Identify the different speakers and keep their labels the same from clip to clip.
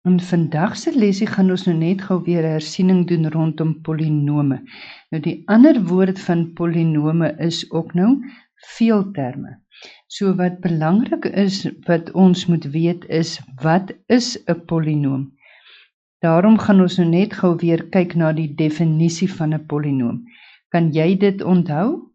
Speaker 1: In vandag se lesie gaan ons nou net gou weer 'n hersiening doen rondom polinome. Nou die ander woord van polinome is ook nou veelterme. So wat belangrik is wat ons moet weet is, wat is 'n polinoom? Daarom gaan ons nou net gou weer kyk na die definisie van 'n polinoom. Kan jy dit onthou?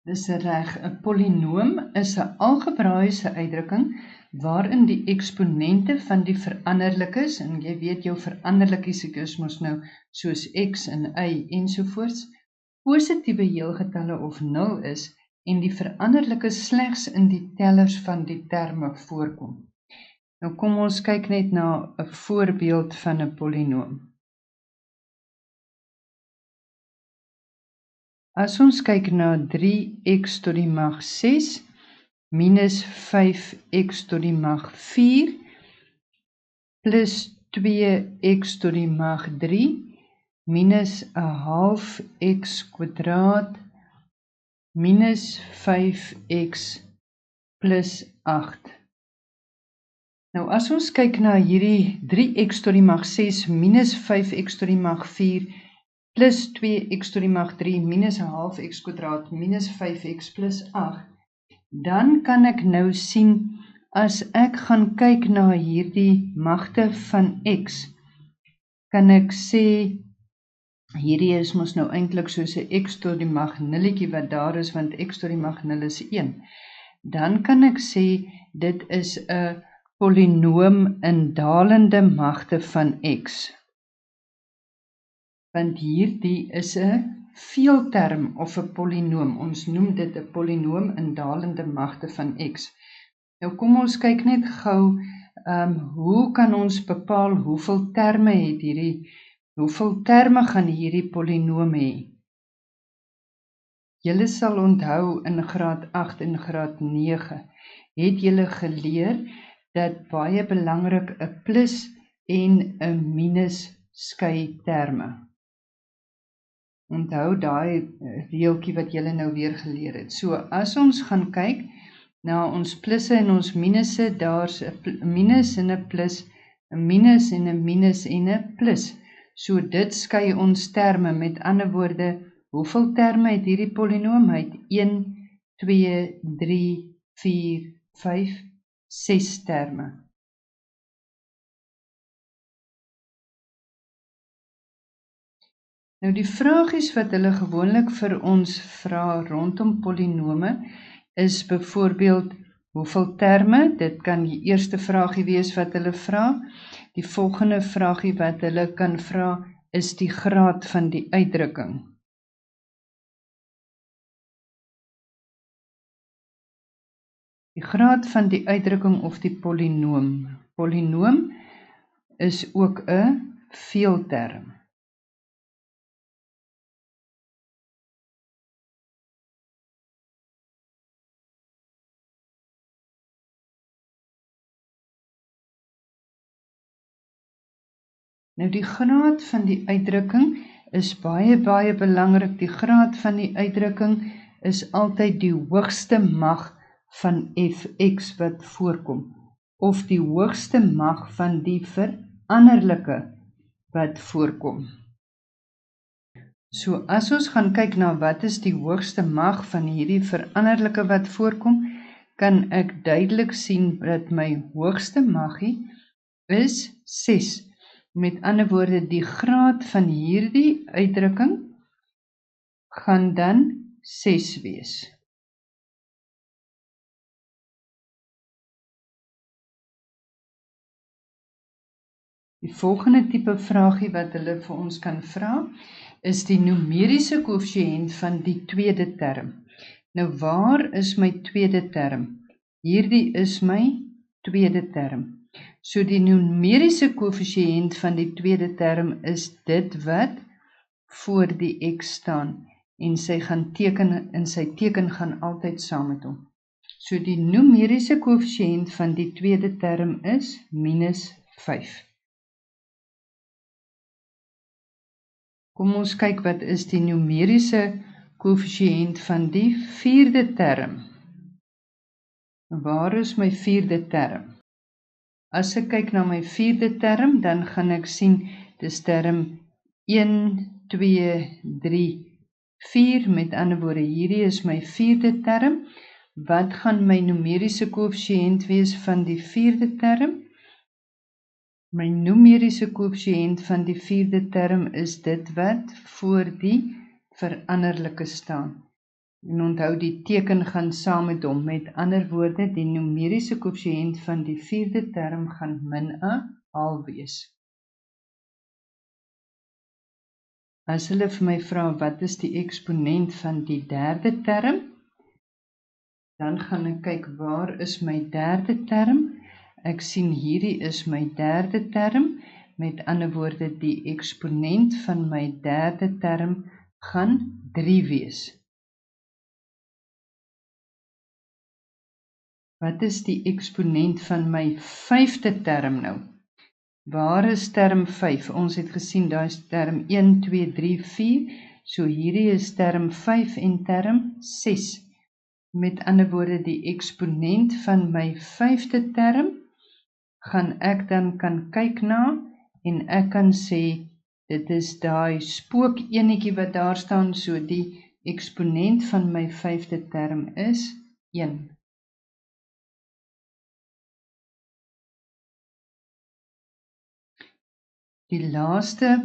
Speaker 1: Dis reg, 'n polinoom is 'n algebraïese uitdrukking waarin die eksponente van die veranderlikes, en jy weet jou veranderlikies is mos nou soos x en y ensovoorts, positiewe heelgetalle of 0 is en die veranderlikes slegs in die tellers van die terme voorkom. Nou kom ons kyk net na 'n voorbeeld van 'n polinoom. As ons kyk na 3x tot die mag 6 minus 5x tot die mag 4 plus 2x tot die mag 3 minus 'n half x kwadraat minus 5x plus 8. Nou as ons kyk na hierdie 3x tot die mag 6 minus 5x tot die mag 4 plus 2x tot die mag 3 minus 'n half x kwadraat minus 5x plus 8, dan kan ek nou sien, as ek gaan kyk na hierdie magte van x, kan ek sê, hierdie is mos nou eintlik soos 'n x tot die mag nulletjie wat daar is, want x tot die mag 0 is 1. Dan kan ek sê, dit is 'n polinoom in dalende magte van x. Want hierdie is 'n veelterm of 'n polinoom. Ons noem dit 'n polinoom in dalende magte van x. Nou kom ons kyk net gou, hoe kan ons bepaal hoeveel terme gaan hierdie polinoom hê? Julle sal onthou in graad 8 en graad 9 het julle geleer dat baie belangrik 'n plus en 'n minus skei terme. Onthou daai reeltjie wat julle nou weer geleer het. So as ons gaan kyk na ons plusse en ons minusse, daar's 'n minus en 'n plus, 'n minus en 'n minus en 'n plus. So dit skei ons terme. Met ander woorde, hoeveel terme het hierdie polinoom? Hy het 1, 2, 3, 4, 5, 6 terme. Nou die vragies wat hulle gewoonlik vir ons vra rondom polinome is byvoorbeeld hoeveel terme. Dit kan die eerste vragie wees wat hulle vra. Die volgende vragie wat hulle kan vra is die graad van die uitdrukking. Die graad van die uitdrukking of die polinoom. Polinoom is ook 'n veelterm. Nou die graad van die uitdrukking is baie belangrik. Die graad van die uitdrukking is altyd die hoogste mag van fx wat voorkom, of die hoogste mag van die veranderlike wat voorkom. So as ons gaan kyk na wat is die hoogste mag van hierdie veranderlike wat voorkom, kan ek duidelik sien dat my hoogste maggie is 6. Met ander woorde, die graad van hierdie uitdrukking gaan dan 6 wees. Die volgende tipe vragie wat hulle vir ons kan vra, is die numeriese koëffisiënt van die tweede term. Nou waar is my tweede term? Hierdie is my tweede term. So die numeriese koëffisiënt van die tweede term is dit wat voor die x staan, en sy teken gaan altyd saam met hom. So die numeriese koëffisiënt van die tweede term is minus 5. Kom ons kyk wat is die numeriese koëffisiënt van die vierde term. Waar is my vierde term? As ek kyk na my vierde term, dan gaan ek sien, dis term 1, 2, 3, 4, met ander woorde, hierdie is my vierde term. Wat gaan my numeriese koëffisiënt wees van die vierde term? My numeriese koëffisiënt van die vierde term is dit wat voor die veranderlike staan. En onthou, die teken gaan saam met hom. Met ander woorde, die numeriese koëffisiënt van die vierde term gaan -1/2 wees. As hulle vir my vra wat is die eksponent van die derde term, dan gaan ek kyk waar is my derde term. Ek sien hierdie is my derde term. Met ander woorde, die eksponent van my derde term gaan 3 wees. Wat is die eksponent van my vyfde term nou? Waar is term 5? Ons het gesien, daar is term 1, 2, 3, 4. So hierdie is term 5 en term 6. Met ander woorde, die eksponent van my vyfde term gaan ek dan kan kyk na en ek kan sê, dit is daai spook enetjie wat daar staan, so die eksponent van my vyfde term is 1. Die laaste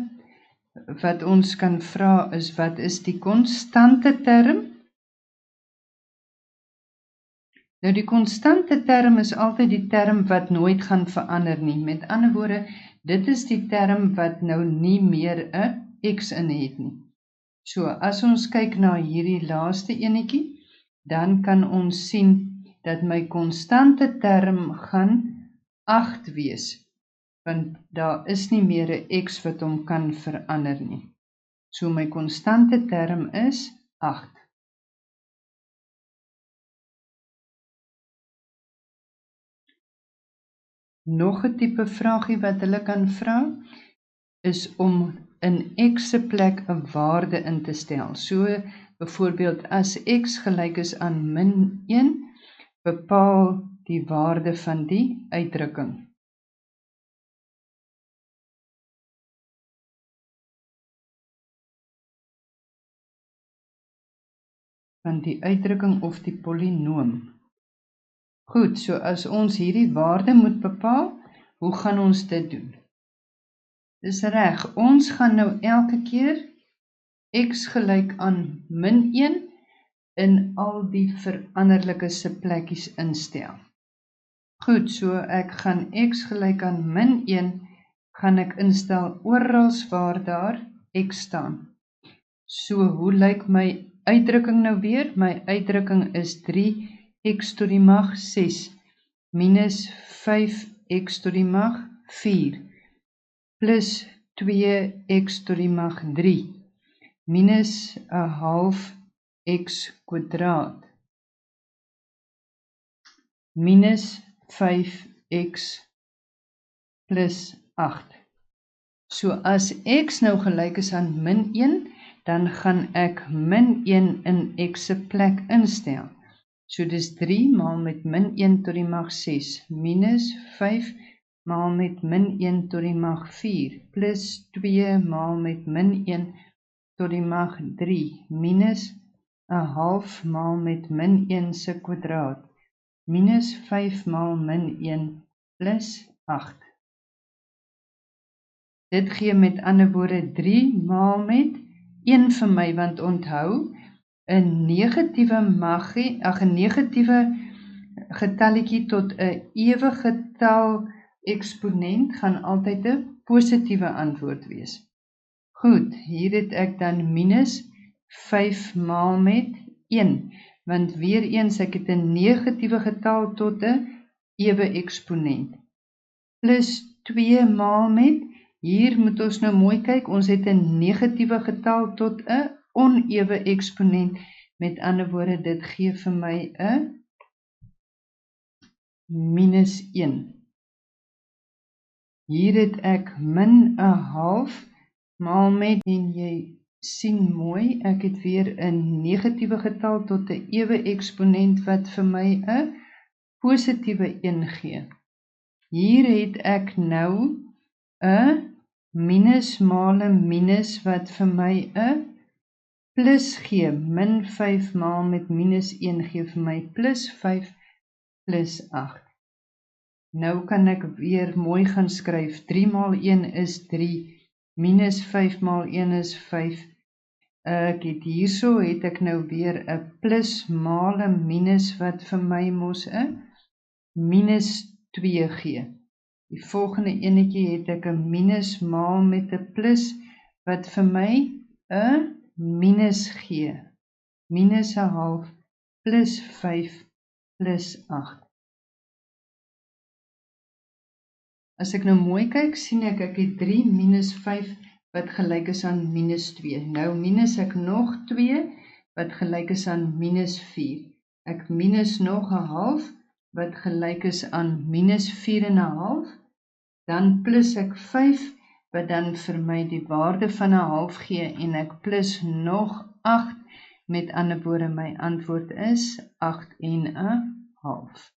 Speaker 1: wat ons kan vra is, wat is die konstante term? Nou die konstante term is altyd die term wat nooit gaan verander nie. Met ander woorde, dit is die term wat nou nie meer 'n x in het nie. So as ons kyk na hierdie laaste enetjie, dan kan ons sien dat my konstante term gaan 8 wees. Want daar is nie meer 'n x wat hom kan verander nie. So my konstante term is 8. Nog 'n tipe vraagie wat hulle kan vra, is om in x se plek 'n waarde in te stel. So byvoorbeeld, as x gelyk is aan -1, bepaal die waarde van die uitdrukking. Van die uitdrukking of die polinoom. Goed, so as ons hierdie waarde moet bepaal, hoe gaan ons dit doen? Dis reg, ons gaan nou elke keer x gelyk aan -1 in al die veranderlike se plekkies instel. Goed, so ek gaan x gelyk aan -1, gaan ek instel oral waar daar x staan. So, hoe lyk my uitdrukking nou weer? My uitdrukking is 3x tot die mag 6 minus 5x tot die mag 4 plus 2x tot die mag 3 minus 1/2 x kwadraat minus 5x plus 8. So as x nou gelyk is aan -1, dan gaan ek -1 in x se plek instel. So dis 3 maal met -1 tot die mag 6 minus 5 maal met -1 tot die mag 4 plus 2 maal met -1 tot die mag 3 minus 1/2 maal met -1 se kwadraat minus 5 maal -1 plus 8. Dit gee met ander woorde 3 maal met 1 vir my, want onthou, 'n negatiewe getalletjie tot 'n ewe getal eksponent gaan altyd 'n positiewe antwoord wees. Goed, hier het ek dan minus 5 maal met 1, want weer eens ek het 'n negatiewe getal tot 'n ewe eksponent. Plus 2 maal met, hier moet ons nou mooi kyk, ons het 'n negatiewe getal tot 'n onewe eksponent. Met ander woorde, dit gee vir my 'n minus 1. Hier het ek min 1/2 maal met, en jy sien mooi, ek het weer 'n negatiewe getal tot 'n ewe eksponent wat vir my 'n positiewe 1 gee. Hier het ek nou 'n minus maal 'n minus wat vir my 'n plus gee. Min 5 maal met minus 1 gee vir my plus 5 plus 8. Nou kan ek weer mooi gaan skryf. 3 maal 1 is 3, minus 5 maal 1 is 5. Ek het hierso het ek nou weer 'n plus maal 'n minus wat vir my mos 'n minus 2 gee. Die volgende enetjie het ek 'n minus maal met 'n plus wat vir my 'n minus gee. Minus 'n half plus 5 plus 8. As ek nou mooi kyk, sien ek het 3 minus 5 wat gelyk is aan minus 2. Nou minus ek nog 2 wat gelyk is aan minus 4. Ek minus nog 'n half wat gelyk is aan minus 4,5. Dan plus ek 5 wat dan vir my die waarde van 'n half gee en ek plus nog 8. Met ander woorde, my antwoord is 8,5.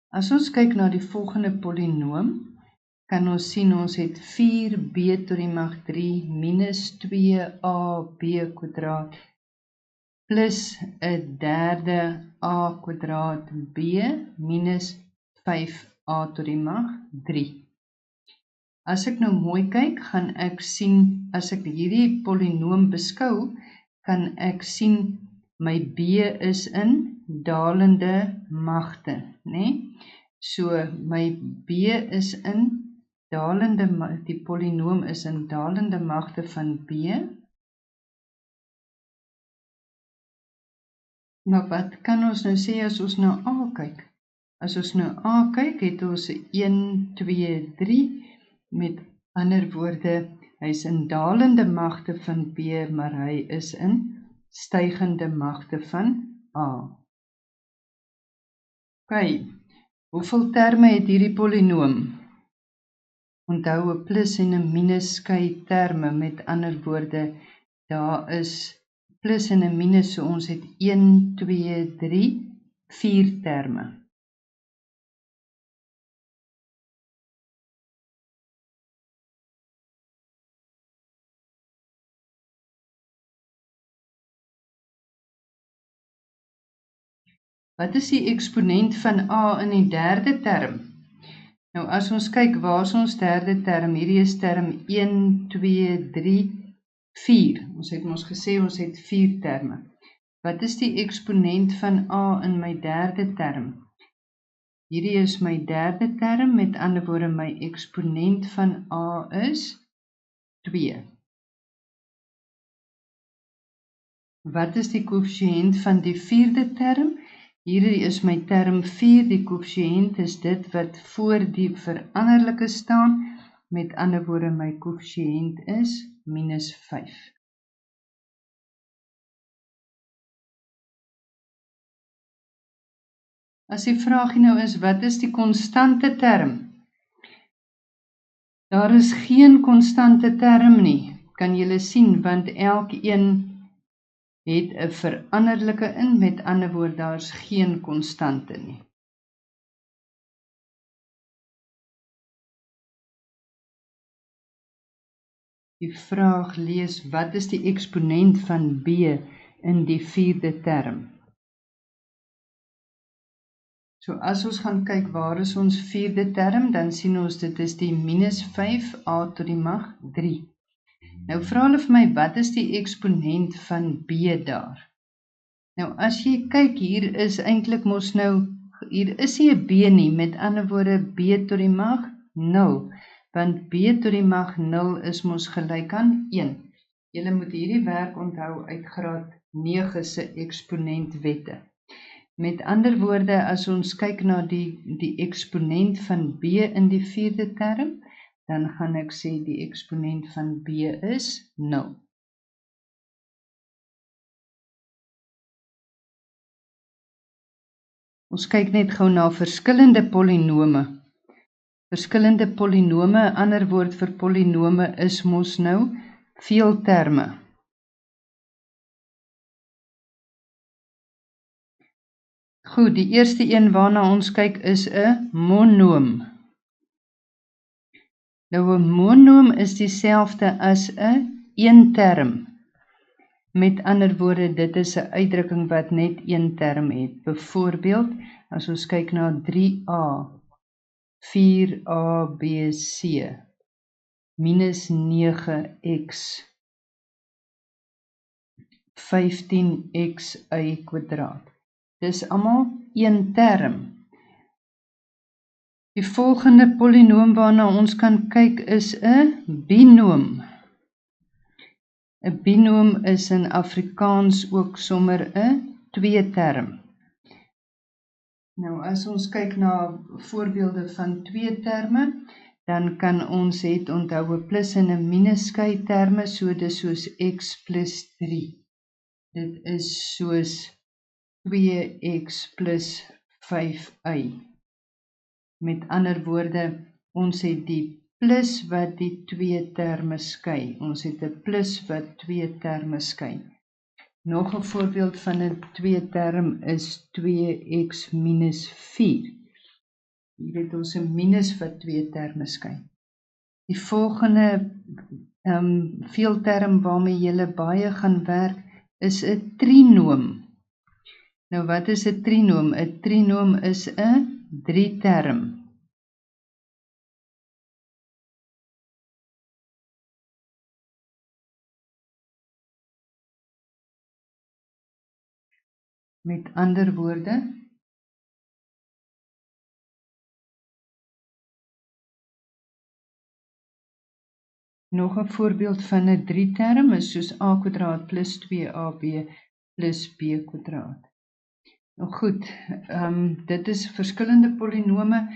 Speaker 1: As ons kyk na die volgende polinoom, kan ons sien ons het 4b tot die mag 3 minus 2ab kwadraat plus 'n derde a kwadraat b minus 5a tot die mag 3. As ek nou mooi kyk, gaan ek sien, as ek hierdie polinoom beskou, kan ek sien my b is in dalende magte, né? So my b is in dalende, die polinoom is in dalende magte van b. Maar wat kan ons nou sê as ons na a kyk? As ons nou a kyk, het ons 1, 2, 3, met ander woorde, hy is in dalende magte van b, maar hy is in stygende magte van a. OK, hoeveel terme het hierdie polinoom? Onthou, 'n plus en 'n minus skei terme, met ander woorde, daar is plus en 'n minus, so ons het 1, 2, 3, 4 terme. Wat is die eksponent van a in die derde term? Nou as ons kyk, waar is ons derde term? Hierdie is term 1, 2, 3, 4. Ons het mos gesê ons het 4 terme. Wat is die eksponent van a in my derde term? Hierdie is my derde term, met ander woorde my eksponent van a is 2. Wat is die koëffisiënt van die vierde term? Hierdie is my term 4, die koëffisiënt is dit wat voor die veranderlike staan, met ander woorde my koëffisiënt is minus 5. As die vraagie nou is, wat is die konstante term? Daar is geen konstante term nie, kan julle sien, want elkeen het 'n veranderlike in, met ander woorde, daar is geen konstante nie. Die vraag lees, wat is die eksponent van b in die vierde term? So as ons gaan kyk, waar is ons vierde term, dan sien ons dit is die minus 5a tot die mag 3. Nou vra hulle vir my, wat is die eksponent van b daar? Nou as jy kyk, hier is eintlik mos nou, hier is nie 'n b nie, met ander woorde b tot die mag 0, want b tot die mag 0 is mos gelyk aan 1. Julle moet hierdie werk onthou uit graad 9 se eksponentwette. Met ander woorde, as ons kyk na die eksponent van b in die vierde term, dan gaan ek sê die eksponent van b is 0. Ons kyk net gou na verskillende polinome. Verskillende polinome, 'n ander woord vir polinome is mos nou veelterme. Goed, die eerste een waarna ons kyk is 'n monoom. Nou 'n monoom is dieselfde as 'n eenterm. Met ander woorde, dit is 'n uitdrukking wat net een term het. Byvoorbeeld, as ons kyk na 3a, 4abc, minus 9x, 15xy kwadraat. Dis almal een term. Die volgende polinoom waarna ons kan kyk is 'n binoom. 'n Binoom is in Afrikaans ook sommer 'n tweeterm. Nou as ons kyk na voorbeelde van twee terme, dan kan ons onthou 'n plus en 'n minus skei terme, so dis soos x plus 3. Dit is soos 2x plus 5y. Met ander woorde, ons het die plus wat die twee terme skei. Ons het 'n plus wat twee terme skei. Nog 'n voorbeeld van 'n twee term is 2x minus 4. Hier het ons 'n minus wat twee terme skei. Die volgende veelterm waarmee jy baie gaan werk is 'n trinoom. Nou wat is 'n trinoom? 'n Trinoom is 'n drieterm. Met ander woorde, nog 'n voorbeeld van 'n drieterm is soos a kwadraat plus 2ab plus b kwadraat. Nou goed, dit is verskillende polinome.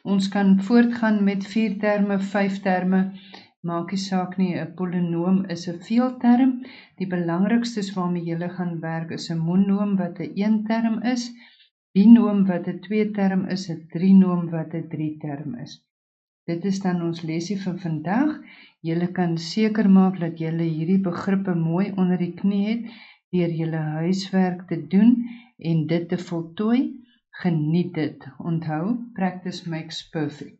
Speaker 1: Ons kan voortgaan met 4 terme, 5 terme. Maak nie saak nie, 'n polinoom is 'n veelterm. Die belangrikstes waarmee jy gaan werk is 'n monoom wat 'n eenterm is, binoom wat 'n tweeterm is, 'n trinoom wat 'n drieterm is. Dit is dan ons lesie vir vandag. Julle kan seker maak dat julle hierdie begrippe mooi onder die knie het deur julle huiswerk te doen en dit te voltooi. Geniet dit. Onthou, practice makes perfect.